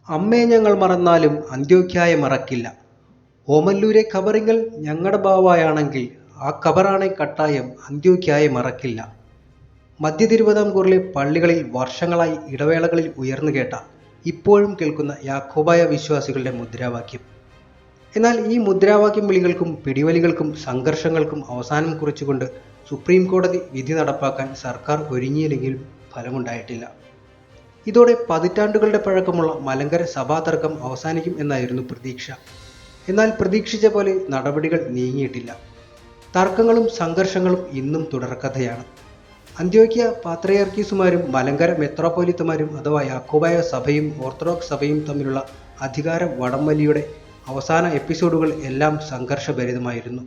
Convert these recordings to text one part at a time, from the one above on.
അമ്മയെ ഞങ്ങൾ മറന്നാലും അന്ത്യോഖ്യായെ മറക്കില്ല. ഓമല്ലൂരെ ഖബറിങ്കൽ ഞങ്ങടെ ബാവായാണെങ്കിൽ ആ ഖബറാണെ കട്ടായം അന്ത്യോഖ്യായെ മറക്കില്ല. മധ്യ തിരുവിതാംകൂറിലെ പള്ളികളിൽ വർഷങ്ങളായി ഇടവേളകളിൽ ഉയർന്നുകേട്ട, ഇപ്പോഴും കേൾക്കുന്ന യാക്കോബായ വിശ്വാസികളുടെ മുദ്രാവാക്യം. എന്നാൽ ഈ മുദ്രാവാക്യം വിളികൾക്കും പിടിവലികൾക്കും സംഘർഷങ്ങൾക്കും അവസാനം കുറിച്ചുകൊണ്ട് സുപ്രീം കോടതി വിധി നടപ്പാക്കാൻ സർക്കാർ ഒരുങ്ങിയില്ലെങ്കിലും ഫലമുണ്ടായിട്ടില്ല. ഇതോടെ പതിറ്റാണ്ടുകളുടെ പഴക്കമുള്ള മലങ്കര സഭാതർക്കം അവസാനിക്കും എന്നായിരുന്നു പ്രതീക്ഷ. എന്നാൽ പ്രതീക്ഷിച്ച പോലെ നടപടികൾ നീങ്ങിയിട്ടില്ല. തർക്കങ്ങളും സംഘർഷങ്ങളും ഇന്നും തുടർക്കഥയാണ്. അന്ത്യോക്യ പാത്രിയാർക്കീസുമാരും മലങ്കര മെത്രോപ്പൊലിത്തമാരും അഥവാ യാക്കോബായ സഭയും ഓർത്തഡോക്സ് സഭയും തമ്മിലുള്ള അധികാര വടംവലിയുടെ അവസാന എപ്പിസോഡുകൾ എല്ലാം സംഘർഷഭരിതമായിരുന്നു.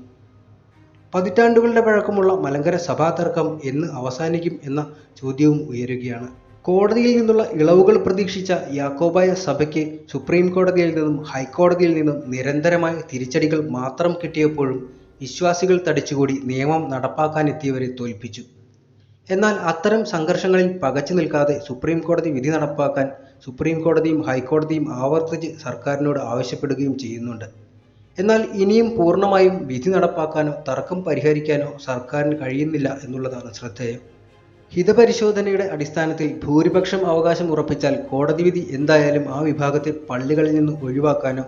പതിറ്റാണ്ടുകളുടെ പഴക്കമുള്ള മലങ്കര സഭാതർക്കം എന്ന് അവസാനിക്കും എന്ന ചോദ്യവും ഉയരുകയാണ്. കോടതിയിൽ നിന്നുള്ള ഇളവുകൾ പ്രതീക്ഷിച്ച യാക്കോബായ സഭയ്ക്ക് സുപ്രീം കോടതിയിൽ നിന്നും ഹൈക്കോടതിയിൽ നിന്നും നിരന്തരമായ തിരിച്ചടികൾ മാത്രം കിട്ടിയപ്പോഴും വിശ്വാസികൾ തടിച്ചുകൂടി നിയമം നടപ്പാക്കാനെത്തിയവരെ തോൽപ്പിച്ചു. എന്നാൽ അത്തരം സംഘർഷങ്ങളിൽ പകച്ചു നിൽക്കാതെ സുപ്രീം കോടതി വിധി നടപ്പാക്കാൻ സുപ്രീം കോടതിയും ഹൈക്കോടതിയും ആവർത്തിച്ച് സർക്കാരിനോട് ആവശ്യപ്പെടുകയും ചെയ്യുന്നുണ്ട്. എന്നാൽ ഇനിയും പൂർണ്ണമായും വിധി നടപ്പാക്കാനോ തർക്കം പരിഹരിക്കാനോ സർക്കാരിന് കഴിയുന്നില്ല എന്നുള്ളതാണ് ശ്രദ്ധേയം. ഹിതപരിശോധനയുടെ അടിസ്ഥാനത്തിൽ ഭൂരിപക്ഷം അവകാശം ഉറപ്പിച്ചാൽ കോടതി വിധി എന്തായാലും ആ വിഭാഗത്തെ പള്ളികളിൽ നിന്ന് ഒഴിവാക്കാനോ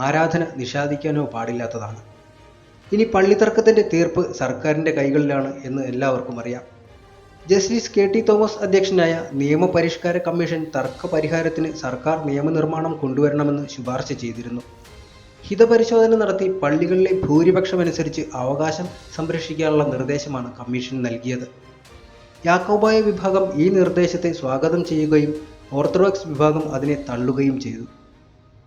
ആരാധന നിഷേധിക്കാനോ പാടില്ലാത്തതാണ്. ഇനി പള്ളിത്തർക്കത്തിന്റെ തീർപ്പ് സർക്കാരിന്റെ കൈകളിലാണ് എന്ന് എല്ലാവർക്കും അറിയാം. ജസ്റ്റിസ് കെ ടി തോമസ് അധ്യക്ഷനായ നിയമപരിഷ്കാര കമ്മീഷൻ തർക്ക പരിഹാരത്തിന് സർക്കാർ നിയമനിർമ്മാണം കൊണ്ടുവരണമെന്ന് ശുപാർശ ചെയ്തിരുന്നു. ഹിതപരിശോധന നടത്തി പള്ളികളിലെ ഭൂരിപക്ഷമനുസരിച്ച് അവകാശം സംരക്ഷിക്കാനുള്ള നിർദ്ദേശമാണ് കമ്മീഷൻ നൽകിയത്. യാക്കോബായ വിഭാഗം ഈ നിർദ്ദേശത്തെ സ്വാഗതം ചെയ്യുകയും ഓർത്തഡോക്സ് വിഭാഗം അതിനെ തള്ളുകയും ചെയ്തു.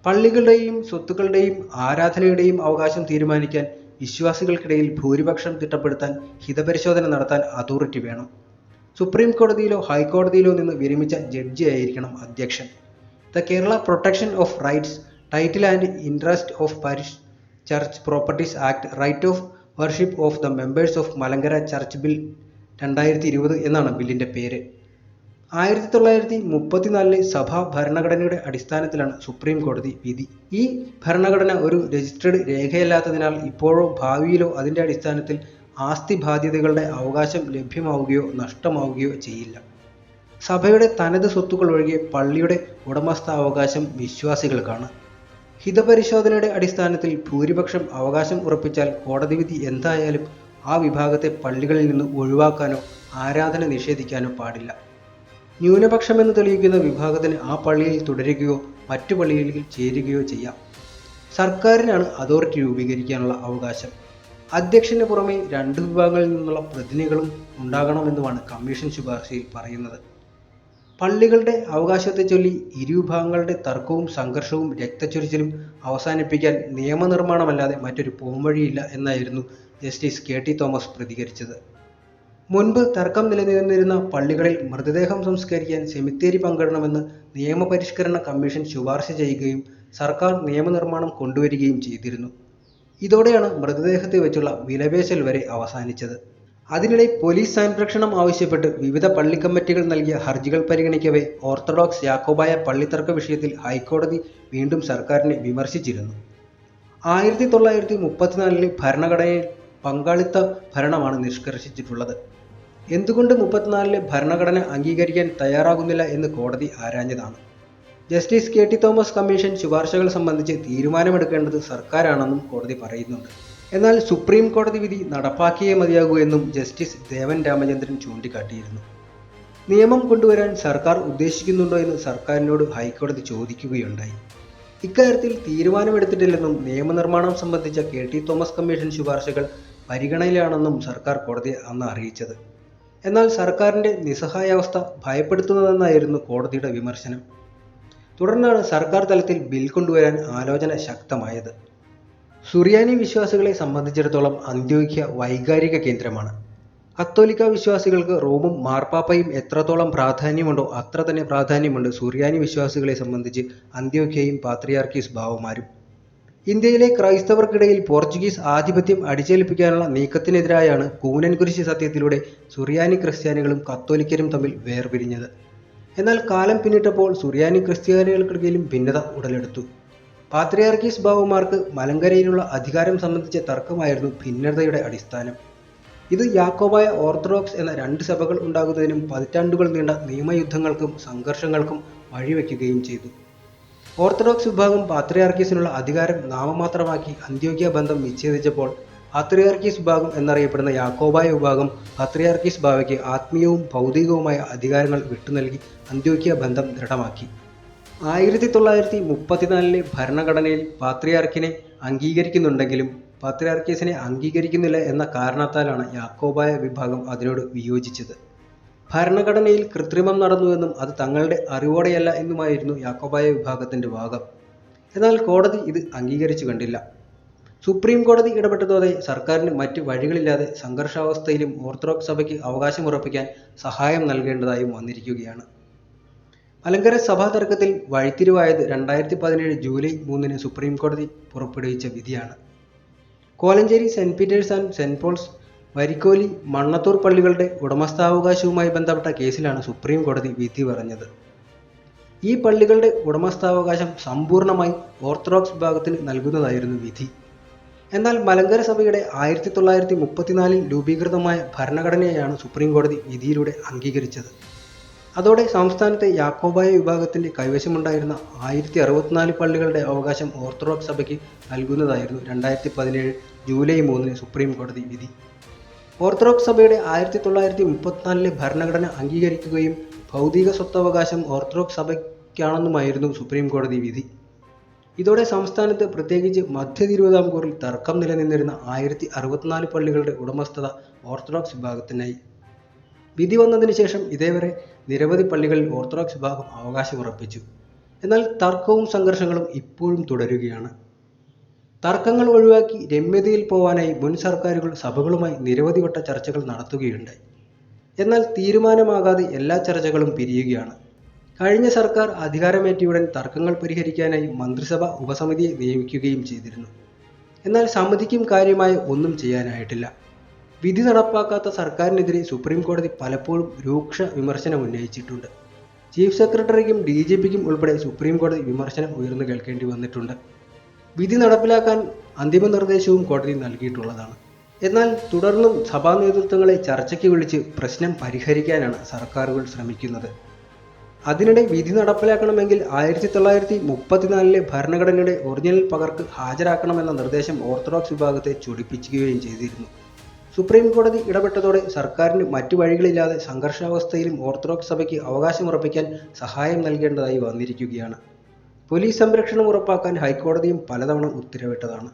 പള്ളികളുടെയും സ്വത്തുക്കളുടെയും ആരാധനയുടെയും അവകാശം തീരുമാനിക്കാൻ വിശ്വാസികൾക്കിടയിൽ ഭൂരിപക്ഷം തിട്ടപ്പെടുത്താൻ ഹിതപരിശോധന നടത്താൻ അതോറിറ്റി വേണം. സുപ്രീം കോടതിയിലോ ഹൈക്കോടതിയിലോ നിന്ന് വിരമിച്ച ജഡ്ജിയായിരിക്കണം അധ്യക്ഷൻ. The Kerala protection of rights, title and interest of parish church properties act, right of worship of the members of Malankara church bill 2020 എന്നാണ് ബില്ലിന്റെ പേര്. 1934 സഭാ ഭരണഘടനയുടെ അടിസ്ഥാനത്തിലാണ് സുപ്രീം കോടതി വിധി. ഈ ഭരണഘടന ഒരു രജിസ്റ്റേർഡ് രേഖയല്ലാത്തതിനാൽ ഇപ്പോഴോ ഭാവിയിലോ അതിന്റെ അടിസ്ഥാനത്തിൽ ആസ്തി ബാധ്യതകളുടെ അവകാശം ലഭ്യമാവുകയോ നഷ്ടമാവുകയോ ചെയ്യില്ല. സഭയുടെ തനത് സ്വത്തുക്കൾ ഒഴികെ പള്ളിയുടെ ഉടമസ്ഥാവകാശം വിശ്വാസികൾക്കാണ്. ഹിതപരിശോധനയുടെ അടിസ്ഥാനത്തിൽ ഭൂരിപക്ഷം അവകാശം ഉറപ്പിച്ചാൽ കോടതി വിധി എന്തായാലും ആ വിഭാഗത്തെ പള്ളികളിൽ നിന്ന് ഒഴിവാക്കാനോ ആരാധന നിഷേധിക്കാനോ പാടില്ല. ന്യൂനപക്ഷമെന്ന് തെളിയിക്കുന്ന വിഭാഗത്തിന് ആ പള്ളിയിൽ തുടരുകയോ മറ്റു പള്ളികളിൽ ചേരുകയോ ചെയ്യാം. സർക്കാരിനാണ് അതോറിറ്റി രൂപീകരിക്കാനുള്ള അവകാശം. അധ്യക്ഷന് പുറമെ 2 വിഭാഗങ്ങളിൽ നിന്നുള്ള പ്രതിനിധികളും ഉണ്ടാകണമെന്നുമാണ് കമ്മീഷൻ ശുപാർശയിൽ പറയുന്നത്. പള്ളികളുടെ അവകാശത്തെ ചൊല്ലി ഇരുവിഭാഗങ്ങളുടെ തർക്കവും സംഘർഷവും രക്തച്ചൊരിച്ചിലും അവസാനിപ്പിക്കാൻ നിയമനിർമ്മാണമല്ലാതെ മറ്റൊരു പോംവഴിയില്ല എന്നായിരുന്നു ജസ്റ്റിസ് കെ ടി തോമസ് പ്രതികരിച്ചത്. മുൻപ് തർക്കം നിലനിന്നിരുന്ന പള്ളികളിൽ മൃതദേഹം സംസ്കരിക്കാൻ സെമിത്തേരി പങ്കിടണമെന്ന് നിയമപരിഷ്കരണ കമ്മീഷൻ ശുപാർശ ചെയ്യുകയും സർക്കാർ നിയമനിർമ്മാണം കൊണ്ടുവരികയും ചെയ്തിരുന്നു. ഇതോടെയാണ് മൃതദേഹത്തെ വെച്ചുള്ള വിലപേശൽ വരെ അവസാനിച്ചത്. അതിനിടെ പോലീസ് സംരക്ഷണം ആവശ്യപ്പെട്ട് വിവിധ പള്ളി കമ്മിറ്റികൾ നൽകിയ ഹർജികൾ പരിഗണിക്കവേ ഓർത്തഡോക്സ് യാക്കോബായ പള്ളിത്തർക്ക വിഷയത്തിൽ ഹൈക്കോടതി വീണ്ടും സർക്കാരിനെ വിമർശിച്ചിരുന്നു. 1934 ഭരണഘടനയിൽ പങ്കാളിത്ത ഭരണമാണ് നിഷ്കർഷിച്ചിട്ടുള്ളത്. എന്തുകൊണ്ട് 34 ഭരണഘടന അംഗീകരിക്കാൻ തയ്യാറാകുന്നില്ല എന്ന് കോടതി ആരാഞ്ഞതാണ്. Justice K T Thomas commission ശുപാർശകൾ സംബന്ധിച്ച് തീരുമാനമെടുക്കേണ്ടത് സർക്കാരാണെന്നും കോടതി പറയുന്നുണ്ട്. എന്നാൽ സുപ്രീം കോടതി വിധി നടപ്പാക്കിയേ മതിയാകൂ എന്നും ജസ്റ്റിസ് ദേവൻ രാമചന്ദ്രൻ ചൂണ്ടിക്കാട്ടിയിരുന്നു. നിയമം കൊണ്ടുവരാൻ സർക്കാർ ഉദ്ദേശിക്കുന്നുണ്ടോ എന്ന് സർക്കാരിനോട് ഹൈക്കോടതി ചോദിക്കുകയുണ്ടായി. ഇക്കാര്യത്തിൽ തീരുമാനമെടുത്തിട്ടില്ലെന്നും നിയമനിർമ്മാണം സംബന്ധിച്ച കെ ടി തോമസ് കമ്മീഷൻ ശുപാർശകൾ പരിഗണനയിലാണെന്നും സർക്കാർ കോടതിയെ അന്ന് അറിയിച്ചത്. എന്നാൽ സർക്കാരിന്റെ നിസ്സഹായാവസ്ഥ ഭയപ്പെടുത്തുന്നതെന്നായിരുന്നു കോടതിയുടെ വിമർശനം. തുടർന്നാണ് സർക്കാർ തലത്തിൽ ബിൽ കൊണ്ടുവരാൻ ആലോചന ശക്തമായത്. സുറിയാനി വിശ്വാസികളെ സംബന്ധിച്ചിടത്തോളം അന്ത്യോക്യ വൈകാരിക കേന്ദ്രമാണ്. കത്തോലിക്ക വിശ്വാസികൾക്ക് റോമും മാർപ്പാപ്പയും എത്രത്തോളം പ്രാധാന്യമുണ്ടോ അത്ര തന്നെ പ്രാധാന്യമുണ്ട് സുറിയാനി വിശ്വാസികളെ സംബന്ധിച്ച് അന്ത്യോക്യയും പാത്രിയാർക്കീസ് ബാവമാരും. ഇന്ത്യയിലെ ക്രൈസ്തവർക്കിടയിൽ പോർച്ചുഗീസ് ആധിപത്യം അടിച്ചേൽപ്പിക്കാനുള്ള നീക്കത്തിനെതിരായാണ് കൂനൻകുരിശ് സത്യത്തിലൂടെ സുറിയാനി ക്രിസ്ത്യാനികളും കത്തോലിക്കരും തമ്മിൽ വേർപിരിഞ്ഞത്. എന്നാൽ കാലം പിന്നിട്ടപ്പോൾ സുറിയാനി ക്രിസ്ത്യാനികൾക്കിടയിലും ഭിന്നത ഉടലെടുത്തു. പാത്രിയാർക്കീസ് ബാവമാർക്ക് മലങ്കരയിലുള്ള അധികാരം സംബന്ധിച്ച തർക്കമായിരുന്നു ഭിന്നതയുടെ അടിസ്ഥാനം. ഇത് യാക്കോബായ ഓർത്തഡോക്സ് എന്ന രണ്ട് സഭകൾ ഉണ്ടാകുന്നതിനും പതിറ്റാണ്ടുകൾ നീണ്ട നിയമയുദ്ധങ്ങൾക്കും സംഘർഷങ്ങൾക്കും വഴിവെക്കുകയും ചെയ്തു. ഓർത്തഡോക്സ് വിഭാഗം പാത്രിയാർക്കീസിനുള്ള അധികാരം നാമമാത്രമാക്കി അന്ത്യോക്യ ബന്ധം വിച്ഛേദിച്ചപ്പോൾ പാത്രിയാർക്കീസ് വിഭാഗം എന്നറിയപ്പെടുന്ന യാക്കോബായ വിഭാഗം പാത്രിയാർക്കീസ് ബാവയ്ക്ക് ആത്മീയവും ഭൗതികവുമായ അധികാരങ്ങൾ വിട്ടുനൽകി അന്ത്യോക്യ ബന്ധം ദൃഢമാക്കി. 1934 ഭരണഘടനയിൽ പാത്രിയാർക്കിനെ അംഗീകരിക്കുന്നുണ്ടെങ്കിലും പാത്രിയാർക്കീസിനെ അംഗീകരിക്കുന്നില്ല എന്ന കാരണത്താലാണ് യാക്കോബായ വിഭാഗം അതിനോട് വിയോജിച്ചത്. ഭരണഘടനയിൽ കൃത്രിമം നടന്നുവെന്നും അത് തങ്ങളുടെ അറിവോടെയല്ല എന്നുമായിരുന്നു യാക്കോബായ വിഭാഗത്തിൻ്റെ വാദം. എന്നാൽ കോടതി ഇത് അംഗീകരിച്ചു കണ്ടില്ല. സുപ്രീം കോടതി ഇടപെട്ടതോടെ സർക്കാരിന് മറ്റ് വഴികളില്ലാതെ സംഘർഷാവസ്ഥയിലും ഓർത്തഡോക്സ് സഭയ്ക്ക് അവകാശമുറപ്പിക്കാൻ സഹായം നൽകേണ്ടതായും വന്നിരിക്കുകയാണ്. മലങ്കര സഭാ തർക്കത്തിൽ വഴിത്തിരിവായത് 2017 ജൂലൈ 3 സുപ്രീം കോടതി പുറപ്പെടുവിച്ച വിധിയാണ്. Kolenchery saint Peter's and saint Paul's, Varikoli, Mannathur പള്ളികളുടെ ഉടമസ്ഥാവകാശവുമായി ബന്ധപ്പെട്ട കേസിലാണ് സുപ്രീം കോടതി വിധി പറഞ്ഞത്. ഈ പള്ളികളുടെ ഉടമസ്ഥാവകാശം സമ്പൂർണ്ണമായി ഓർത്തഡോക്സ് വിഭാഗത്തിന് നൽകുന്നതായിരുന്നു വിധി. എന്നാൽ മലങ്കര സഭയുടെ 1934 രൂപീകൃതമായ ഭരണഘടനയെയാണ് സുപ്രീം കോടതി വിധിയിലൂടെ അംഗീകരിച്ചത്. അതോടെ സംസ്ഥാനത്തെ യാക്കോബായ വിഭാഗത്തിൻ്റെ കൈവശമുണ്ടായിരുന്ന 1064 പള്ളികളുടെ അവകാശം ഓർത്തഡോക്സ് സഭയ്ക്ക് നൽകുന്നതായിരുന്നു 2017 ജൂലൈ 3 സുപ്രീം കോടതി വിധി. ഓർത്തഡോക്സ് സഭയുടെ 1934 ഭരണഘടന അംഗീകരിക്കുകയും ഭൗതിക സ്വത്തവകാശം ഓർത്തഡോക്സ് സഭയ്ക്കാണെന്നുമായിരുന്നു സുപ്രീം കോടതി വിധി. ഇതോടെ സംസ്ഥാനത്ത് പ്രത്യേകിച്ച് മധ്യ തിരുവിതാംകൂറിൽ തർക്കം നിലനിന്നിരുന്ന 1064 പള്ളികളുടെ ഉടമസ്ഥത ഓർത്തഡോക്സ് വിഭാഗത്തിനായി. വിധി വന്നതിന് ശേഷം ഇതേവരെ നിരവധി പള്ളികളിൽ ഓർത്തഡോക്സ് വിഭാഗം അവകാശമുറപ്പിച്ചു. എന്നാൽ തർക്കവും സംഘർഷങ്ങളും ഇപ്പോഴും തുടരുകയാണ്. തർക്കങ്ങൾ ഒഴിവാക്കി രമ്യതയിൽ പോവാനായി മുൻ സർക്കാരുകൾ സഭകളുമായി നിരവധി വട്ട ചർച്ചകൾ നടത്തുകയുണ്ടായി. എന്നാൽ തീരുമാനമാകാതെ എല്ലാ ചർച്ചകളും പിരിയുകയാണ്. കഴിഞ്ഞ സർക്കാർ അധികാരമേറ്റിയുടൻ തർക്കങ്ങൾ പരിഹരിക്കാനായി മന്ത്രിസഭ ഉപസമിതിയെ നിയമിക്കുകയും ചെയ്തിരുന്നു. എന്നാൽ സമിതിക്കും കാര്യമായ ഒന്നും ചെയ്യാനായിട്ടില്ല. വിധി നടപ്പാക്കാത്ത സർക്കാരിനെതിരെ സുപ്രീം കോടതി പലപ്പോഴും രൂക്ഷ വിമർശനം ഉന്നയിച്ചിട്ടുണ്ട്. ചീഫ് സെക്രട്ടറിക്കും DGPക്കും ഉൾപ്പെടെ സുപ്രീം കോടതി വിമർശനം ഉയർന്നു കേൾക്കേണ്ടി വന്നിട്ടുണ്ട്. വിധി നടപ്പിലാക്കാൻ അന്തിമ നിർദ്ദേശവും കോടതി നൽകിയിട്ടുള്ളതാണ്. എന്നാൽ തുടർന്നും സഭാ നേതൃത്വങ്ങളെ ചർച്ചയ്ക്ക് വിളിച്ച് പ്രശ്നം പരിഹരിക്കാനാണ് സർക്കാരുകൾ ശ്രമിക്കുന്നത്. അതിനിടെ വിധി നടപ്പിലാക്കണമെങ്കിൽ 1934 ഭരണഘടനയുടെ ഒറിജിനൽ പകർപ്പ് ഹാജരാക്കണമെന്ന നിർദ്ദേശം ഓർത്തഡോക്സ് വിഭാഗത്തെ ചൊടിപ്പിക്കുകയും ചെയ്തിരുന്നു. സുപ്രീം കോടതി ഇടപെട്ടതോടെ സർക്കാരിന് മറ്റു വഴികളില്ലാതെ സംഘർഷാവസ്ഥയിലും ഓർത്തഡോക്സ് സഭയ്ക്ക് അവകാശമുറപ്പിക്കാൻ സഹായം നൽകേണ്ടതായി വന്നിരിക്കുകയാണ്. പോലീസ് സംരക്ഷണം ഉറപ്പാക്കാൻ ഹൈക്കോടതിയും പലതവണ ഉത്തരവിട്ടതാണ്.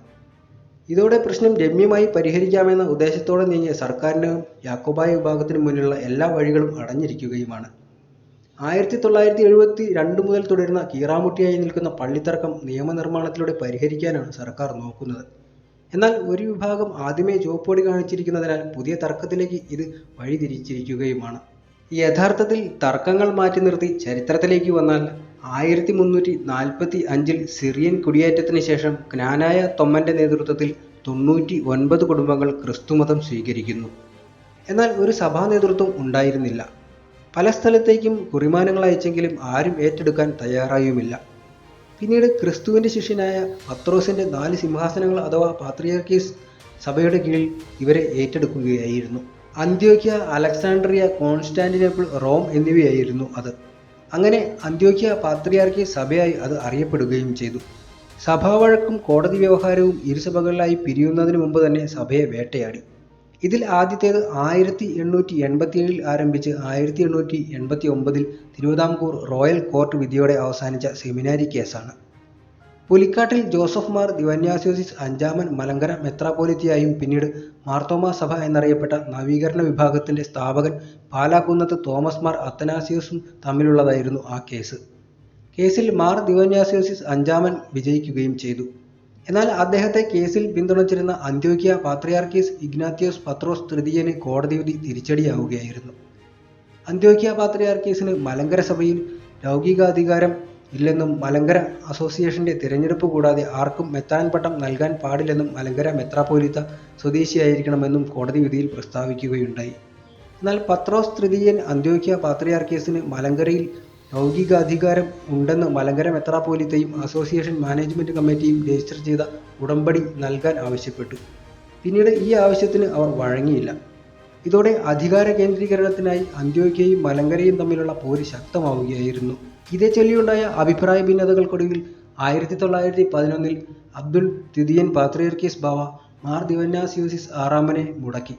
ഇതോടെ പ്രശ്നം രമ്യമായി പരിഹരിക്കാമെന്ന ഉദ്ദേശത്തോടെ നീങ്ങിയ സർക്കാരിനും യാക്കോബായ വിഭാഗത്തിനു മുന്നിലുള്ള എല്ലാ വഴികളും അടഞ്ഞിരിക്കുകയുമാണ്. 1972 മുതൽ തുടരുന്ന കീറാമുട്ടിയായി നിൽക്കുന്ന പള്ളിത്തർക്കം നിയമനിർമ്മാണത്തിലൂടെ പരിഹരിക്കാനാണ് സർക്കാർ നോക്കുന്നത്. എന്നാൽ ഒരു വിഭാഗം ആദ്യമേ ചുവപ്പുകൊടി കാണിച്ചിരിക്കുന്നതിനാൽ പുതിയ തർക്കത്തിലേക്ക് ഇത് വഴിതിരിച്ചിരിക്കുകയുമാണ്. യഥാർത്ഥത്തിൽ തർക്കങ്ങൾ മാറ്റി നിർത്തി ചരിത്രത്തിലേക്ക് വന്നാൽ 1345 സിറിയൻ കുടിയേറ്റത്തിന് ശേഷം ക്നാനായ തൊമ്മൻ്റെ നേതൃത്വത്തിൽ 99 കുടുംബങ്ങൾ ക്രിസ്തുമതം സ്വീകരിക്കുന്നു. എന്നാൽ ഒരു സഭാ നേതൃത്വം ഉണ്ടായിരുന്നില്ല. പല സ്ഥലത്തേക്കും കുറിമാനങ്ങൾ അയച്ചെങ്കിലും ആരും ഏറ്റെടുക്കാൻ തയ്യാറായുമില്ല. പിന്നീട് ക്രിസ്തുവിൻ്റെ ശിഷ്യനായ പത്രോസിൻ്റെ 4 സിംഹാസനങ്ങൾ അഥവാ പാത്രിയാർക്കീസ് സഭയുടെ കീഴിൽ ഇവരെ ഏറ്റെടുക്കുകയായിരുന്നു. അന്ത്യോക്യ, അലക്സാണ്ട്രിയ, കോൺസ്റ്റാന്റിനോപ്പിൾ, റോം എന്നിവയായിരുന്നു അത്. അങ്ങനെ അന്ത്യോക്യ പാത്രിയാർക്കീസ് സഭയായി അത് അറിയപ്പെടുകയും ചെയ്തു. സഭാവഴക്കും കോടതി വ്യവഹാരവും ഇരുസഭകളിലായി പിരിയുന്നതിന് മുമ്പ് തന്നെ സഭയെ വേട്ടയാടി. ഇതിൽ ആദ്യത്തേത് 1887 ആരംഭിച്ച് 1889 തിരുവിതാംകൂർ റോയൽ കോർട്ട് വിധിയോടെ അവസാനിച്ച സെമിനാരി കേസാണ്. പുലിക്കാട്ടിൽ ജോസഫ് മാർ ദിവന്യാസ്യോസിസ് അഞ്ചാമൻ മലങ്കര മെത്രാപ്പോലിത്തയായും പിന്നീട് മാർത്തോമാ സഭ എന്നറിയപ്പെട്ട നവീകരണ വിഭാഗത്തിൻ്റെ സ്ഥാപകൻ പാലാക്കുന്നത്ത് തോമസ് മാർ അത്തനാസിയോസും തമ്മിലുള്ളതായിരുന്നു ആ കേസ്. കേസിൽ മാർ ദിവന്യാസ്യോസിസ് അഞ്ചാമൻ വിജയിക്കുകയും ചെയ്തു. എന്നാൽ അദ്ദേഹത്തെ കേസിൽ പിന്തുണച്ചിരുന്ന അന്ത്യോക്യ പാത്രിയാർക്കീസ് ഇഗ്നാത്യോസ് പത്രോസ് തൃതീയന് കോടതി വിധി തിരിച്ചടിയാവുകയായിരുന്നു. അന്ത്യോക്യ പാത്രിയാർക്കീസിന് മലങ്കര സഭയിൽ ലൗകികാധികാരം ഇല്ലെന്നും മലങ്കര അസോസിയേഷന്റെ തിരഞ്ഞെടുപ്പ് കൂടാതെ ആർക്കും മെത്രാൻ പട്ടം നൽകാൻ പാടില്ലെന്നും മലങ്കര മെത്രാപ്പോലിത്ത സ്വദേശിയായിരിക്കണമെന്നും കോടതി വിധിയിൽ പ്രസ്താവിക്കുകയുണ്ടായി. എന്നാൽ പത്രോസ് തൃതീയൻ അന്ത്യോക്യ പാത്രിയാർക്കീസിന് മലങ്കരയിൽ ലൗകിക അധികാരം ഉണ്ടെന്ന് മലങ്കര മെത്രാപ്പോലീത്തയും അസോസിയേഷൻ മാനേജ്മെന്റ് കമ്മിറ്റിയും രജിസ്റ്റർ ചെയ്ത ഉടമ്പടി നൽകാൻ ആവശ്യപ്പെട്ടു. പിന്നീട് ഈ ആവശ്യത്തിന് അവർ വഴങ്ങിയില്ല. ഇതോടെ അധികാര കേന്ദ്രീകരണത്തിനായി അന്ത്യോക്യയും മലങ്കരയും തമ്മിലുള്ള പോര് ശക്തമാവുകയായിരുന്നു. ഇതേ ചൊല്ലിയുണ്ടായ അഭിപ്രായ ഭിന്നതകൾക്കൊടുവിൽ 1911 അബ്ദുൾ ദ്വിതീയൻ പാത്രിയർക്കീസ് ബാവ മാർ ദിവന്നാസ്യോസിസ് ആറാമനെ മുടക്കി.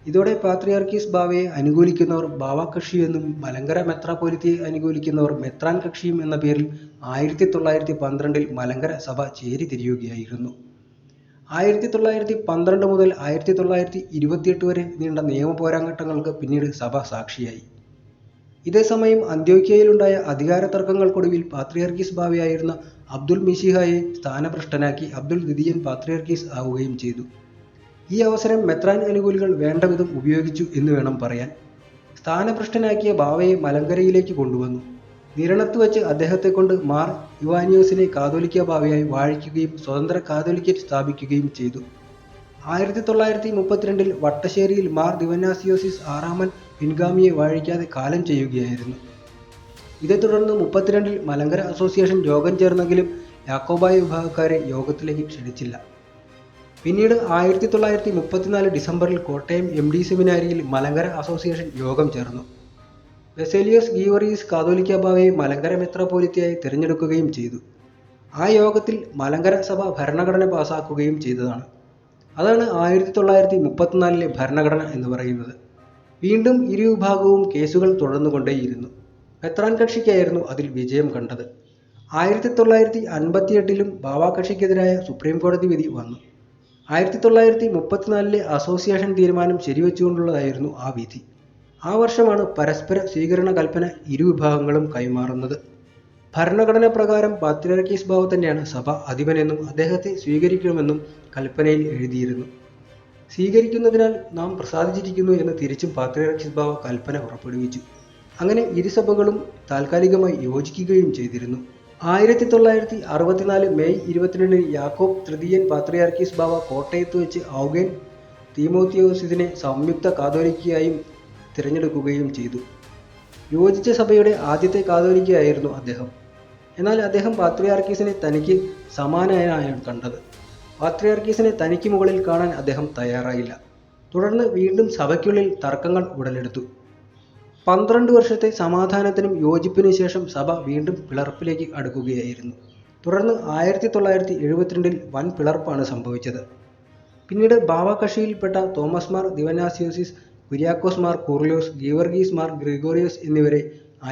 ഇതോടെ പാത്രിയാർക്കീസ് ബാവയെ അനുകൂലിക്കുന്നവർ ബാവ കക്ഷിയെന്നും മലങ്കര മെത്രാപ്പൊലീത്തയെ അനുകൂലിക്കുന്നവർ മെത്രാൻ കക്ഷിയും എന്ന പേരിൽ 1912 മലങ്കര സഭ ചേരിതിരിയുകയായിരുന്നു. 1912 മുതൽ 1928 വരെ നീണ്ട നിയമ പോരാട്ടങ്ങൾക്ക് പിന്നീട് സഭ സാക്ഷിയായി. ഇതേസമയം അന്ത്യോക്യയിലുണ്ടായ അധികാര തർക്കങ്ങൾക്കൊടുവിൽ പാത്രിയാർക്കീസ് ബാവയായിരുന്ന അബ്ദുൾ മിശിഹായെ സ്ഥാനഭ്രഷ്ടനാക്കി അബ്ദുൾ ദ്വിതീയൻ പാത്രിയാർക്കീസ് ആവുകയും ചെയ്തു. ഈ അവസരം മെത്രാൻ അനുകൂലികൾ വേണ്ടവിധം ഉപയോഗിച്ചു എന്ന് വേണം പറയാൻ. സ്ഥാനഭ്രഷ്ടനാക്കിയ ബാവയെ മലങ്കരയിലേക്ക് കൊണ്ടുവന്നു. നിരണത്ത് വച്ച് അദ്ദേഹത്തെക്കൊണ്ട് മാർ ഇവാനിയോസിനെ കാതോലിക്ക ബാവയായി വാഴിക്കുകയും സ്വതന്ത്ര കാതോലിക്കറ്റ് സ്ഥാപിക്കുകയും ചെയ്തു. 1932 വട്ടശ്ശേരിയിൽ മാർ ദിവന്നാസ്യോസിസ് ആറാമൻ പിൻഗാമിയെ വാഴിക്കാതെ കാലം ചെയ്യുകയായിരുന്നു. ഇതേ തുടർന്ന് 32 മലങ്കര അസോസിയേഷൻ യോഗം ചേർന്നെങ്കിലും യാക്കോബായ വിഭാഗക്കാരെ യോഗത്തിലേക്ക് ക്ഷണിച്ചില്ല. പിന്നീട് 1934 ഡിസംബറിൽ കോട്ടയം MD സെമിനാരിയിൽ മലങ്കര അസോസിയേഷൻ യോഗം ചേർന്നു. ബസേലിയോസ് ഗീവറീസ് കാതോലിക്ക ബാവയെ മലങ്കര മെത്രാപ്പൊലീത്തയായി തിരഞ്ഞെടുക്കുകയും ചെയ്തു. ആ യോഗത്തിൽ മലങ്കര സഭ ഭരണഘടന പാസാക്കുകയും ചെയ്തതാണ്. അതാണ് 1934 ഭരണഘടന എന്ന് പറയുന്നത്. വീണ്ടും ഇരുവിഭാഗവും കേസുകൾ തുടർന്നുകൊണ്ടേയിരുന്നു. മെത്രാൻ കക്ഷിക്കായിരുന്നു അതിൽ വിജയം കണ്ടത്. 1958 ബാവ കക്ഷിക്കെതിരായ സുപ്രീം കോടതി വിധി വന്നു. 1934 അസോസിയേഷൻ തീരുമാനം ശരിവെച്ചുകൊണ്ടുള്ളതായിരുന്നു ആ വിധി. ആ വർഷമാണ് പരസ്പര സ്വീകരണ കൽപ്പന ഇരുവിഭാഗങ്ങളും കൈമാറുന്നത്. ഭരണഘടന പ്രകാരം പാത്രിയാർക്കീസ് ബാവ തന്നെയാണ് സഭ അധിപനെന്നും അദ്ദേഹത്തെ സ്വീകരിക്കണമെന്നും കൽപ്പനയിൽ എഴുതിയിരുന്നു. സ്വീകരിക്കുന്നതിനാൽ നാം പ്രസാദിച്ചിരിക്കുന്നു എന്ന് തിരിച്ചും പാത്രിയാർക്കീസ് ബാവ കൽപ്പന പുറപ്പെടുവിച്ചു. അങ്ങനെ ഇരുസഭകളും താൽക്കാലികമായി യോജിക്കുകയും ചെയ്തിരുന്നു. 1964 മെയ് 22 യാക്കോബ് തൃതീയൻ പാത്രിയാർക്കീസ് ബാവ കോട്ടയത്ത് വെച്ച് ഔഗേൻ തീമോത്തിയോസിനെ സംയുക്ത കാതോലിക്കയായും തിരഞ്ഞെടുക്കുകയും ചെയ്തു. യോജിച്ച സഭയുടെ ആദ്യത്തെ കാതോലിക്കയായിരുന്നു അദ്ദേഹം. എന്നാൽ അദ്ദേഹം പാത്രിയാർക്കീസിനെ തനിക്ക് സമാനനായാണ് കണ്ടത്. പാത്രിയാർക്കീസിനെ തനിക്ക് മുകളിൽ കാണാൻ അദ്ദേഹം തയ്യാറായില്ല. തുടർന്ന് വീണ്ടും സഭയ്ക്കുള്ളിൽ തർക്കങ്ങൾ ഉടലെടുത്തു. 12 വർഷത്തെ സമാധാനത്തിനും യോജിപ്പിനും ശേഷം സഭ വീണ്ടും പിളർപ്പിലേക്ക് അടുക്കുകയായിരുന്നു. തുടർന്ന് 1972 വൻ പിളർപ്പാണ് സംഭവിച്ചത്. പിന്നീട് ബാവ കക്ഷിയിൽപ്പെട്ട തോമസ് മാർ ദിവന്നാസ്യോസിസ്, കുര്യാക്കോസ് മാർ കൂറിലോസ്, ഗീവർഗീസ് മാർ ഗ്രിഗോറിയോസ് എന്നിവരെ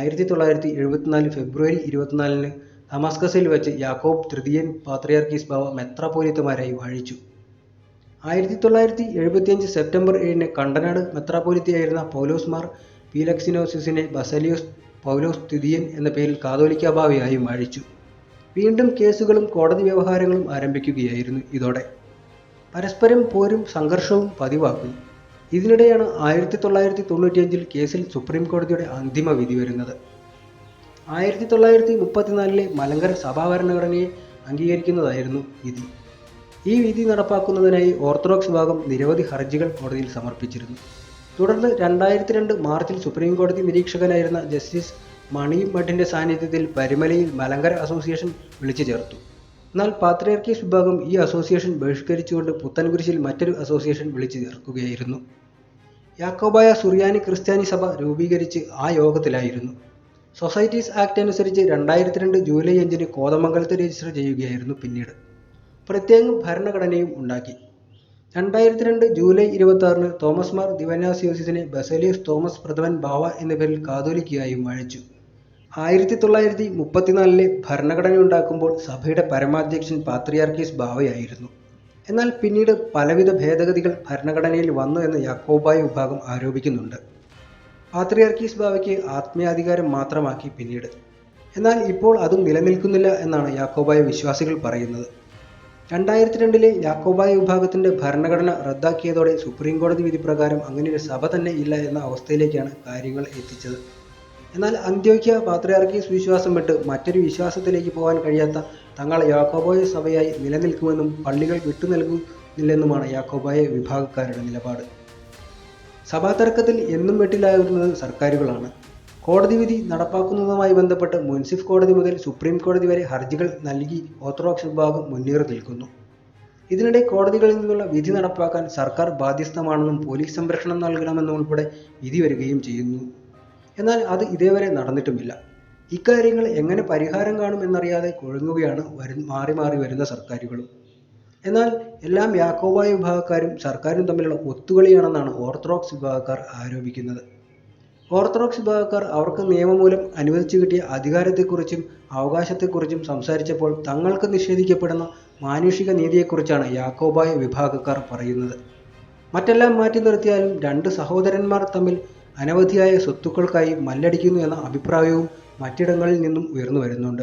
1974 ഫെബ്രുവരി 24 ദമാസ്കസിൽ വെച്ച് യാക്കോബ് തൃതീയൻ പാത്രിയാർക്കീസ് ബാവ മെത്രാപ്പൊലീത്തമാരായി വാഴിച്ചു. 1975 സെപ്റ്റംബർ 7 കണ്ടനാട് മെത്രാപ്പൊലീത്തയായിരുന്ന പൗലോസ് മാർ പീലക്സിനോസിസിനെ ബസേലിയോസ് പൗലോസ് ദ്വിതീയൻ എന്ന പേരിൽ കാതോലിക്ക ബാവയായും വാഴിച്ചു. വീണ്ടും കേസുകളും കോടതി വ്യവഹാരങ്ങളും ആരംഭിക്കുകയായിരുന്നു. ഇതോടെ പരസ്പരം പോരും സംഘർഷവും പതിവാക്കുന്നു. ഇതിനിടെയാണ് 1995 കേസിൽ സുപ്രീം കോടതിയുടെ അന്തിമ വിധി വരുന്നത്. 1934 മലങ്കര സഭാ ഭരണഘടനയെ അംഗീകരിക്കുന്നതായിരുന്നു വിധി. ഈ വിധി നടപ്പാക്കുന്നതിനായി ഓർത്തഡോക്സ് വിഭാഗം നിരവധി ഹർജികൾ കോടതിയിൽ സമർപ്പിച്ചിരുന്നു. തുടർന്ന് 2002 മാർച്ചിൽ സുപ്രീം കോടതി നിരീക്ഷകനായിരുന്ന ജസ്റ്റിസ് മണി മഠിൻ്റെ സാന്നിധ്യത്തിൽ പരിമലയിൽ മലങ്കര അസോസിയേഷൻ വിളിച്ചു ചേർത്തു. എന്നാൽ പാത്രിയാർക്കീസ് വിഭാഗം ഈ അസോസിയേഷൻ ബഹിഷ്കരിച്ചുകൊണ്ട് പുത്തൻകുരിശിൽ മറ്റൊരു അസോസിയേഷൻ വിളിച്ചു ചേർക്കുകയായിരുന്നു. യാക്കോബായ സുറിയാനി ക്രിസ്ത്യാനി സഭ രൂപീകരിച്ച് ആ യോഗത്തിലായിരുന്നു. സൊസൈറ്റീസ് ആക്ട് അനുസരിച്ച് 2002 ജൂലൈ 5 കോതമംഗലത്ത് രജിസ്റ്റർ ചെയ്യുകയായിരുന്നു. പിന്നീട് പ്രത്യേക ഭരണഘടനയും ഉണ്ടാക്കി. 2002 ജൂലൈ 26 തോമസ് മാർ ദിവന്നാസ്യോസിനെ ബസേലിയോസ് തോമസ് പ്രഥമൻ ബാവ എന്ന പേരിൽ കാതോലിക്കയായും വാഴിച്ചു. 1934 ഭരണഘടന ഉണ്ടാക്കുമ്പോൾ സഭയുടെ പരമാധ്യക്ഷൻ പാത്രിയാർക്കീസ് ബാവയായിരുന്നു. എന്നാൽ പിന്നീട് പലവിധ ഭേദഗതികൾ ഭരണഘടനയിൽ വന്നു എന്ന് യാക്കോബായ വിഭാഗം ആരോപിക്കുന്നുണ്ട്. പാത്രിയാർക്കീസ് ബാവയ്ക്ക് ആത്മീയാധികാരം മാത്രമാക്കി പിന്നീട്. എന്നാൽ ഇപ്പോൾ അതും നിലനിൽക്കുന്നില്ല എന്നാണ് യാക്കോബായ വിശ്വാസികൾ പറയുന്നത്. 2002 യാക്കോബായ വിഭാഗത്തിൻ്റെ ഭരണഘടന റദ്ദാക്കിയതോടെ സുപ്രീം കോടതി വിധി പ്രകാരം അങ്ങനെ ഒരു സഭ തന്നെ ഇല്ല എന്ന അവസ്ഥയിലേക്കാണ് കാര്യങ്ങൾ എത്തിച്ചത്. എന്നാൽ അന്ത്യോക്യ പാത്രിയാർക്കീസ് വിശ്വാസം വിട്ട് മറ്റൊരു വിശ്വാസത്തിലേക്ക് പോകാൻ കഴിയാത്ത തങ്ങൾ യാക്കോബായ സഭയായി നിലനിൽക്കുമെന്നും പള്ളികൾ വിട്ടുനൽകുന്നില്ലെന്നുമാണ് യാക്കോബായ വിഭാഗക്കാരുടെ നിലപാട്. സഭാതർക്കത്തിൽ എന്നും വെട്ടിലാകുന്നത് സർക്കാരുകളാണ്. കോടതി വിധി നടപ്പാക്കുന്നതുമായി ബന്ധപ്പെട്ട് മുൻസിഫ് കോടതി മുതൽ സുപ്രീം കോടതി വരെ ഹർജികൾ നൽകി ഓർത്തഡോക്സ് വിഭാഗം മുന്നേറി നിൽക്കുന്നു. ഇതിനിടെ കോടതികളിൽ നിന്നുള്ള വിധി നടപ്പാക്കാൻ സർക്കാർ ബാധ്യസ്ഥമാണെന്നും പോലീസ് സംരക്ഷണം നൽകണമെന്നും ഉൾപ്പെടെ വിധി വരികയും ചെയ്യുന്നു. എന്നാൽ അത് ഇതേവരെ നടന്നിട്ടുമില്ല. ഇക്കാര്യങ്ങൾ എങ്ങനെ പരിഹാരം കാണും എന്നറിയാതെ കുഴങ്ങുകയാണ് മാറി മാറി വരുന്ന സർക്കാരുകളും. എന്നാൽ എല്ലാം യാക്കോബായ വിഭാഗക്കാരും സർക്കാരും തമ്മിലുള്ള ഒത്തുകളിയാണെന്നാണ് ഓർത്തഡോക്സ് വിഭാഗക്കാർ ആരോപിക്കുന്നത്. ഓർത്തഡോക്സ് വിഭാഗക്കാർ അവർക്ക് നിയമമൂലം അനുവദിച്ചു കിട്ടിയ അധികാരത്തെക്കുറിച്ചും അവകാശത്തെക്കുറിച്ചും സംസാരിച്ചപ്പോൾ തങ്ങൾക്ക് നിഷേധിക്കപ്പെടുന്ന മാനുഷിക നീതിയെക്കുറിച്ചാണ് യാക്കോബായ വിഭാഗക്കാർ പറയുന്നത്. മറ്റെല്ലാം മാറ്റി നിർത്തിയാലും രണ്ട് സഹോദരന്മാർ തമ്മിൽ അനവധിയായ സ്വത്തുക്കൾക്കായി മല്ലടിക്കുന്നു എന്ന അഭിപ്രായവും മറ്റിടങ്ങളിൽ നിന്നും ഉയർന്നു വരുന്നുണ്ട്.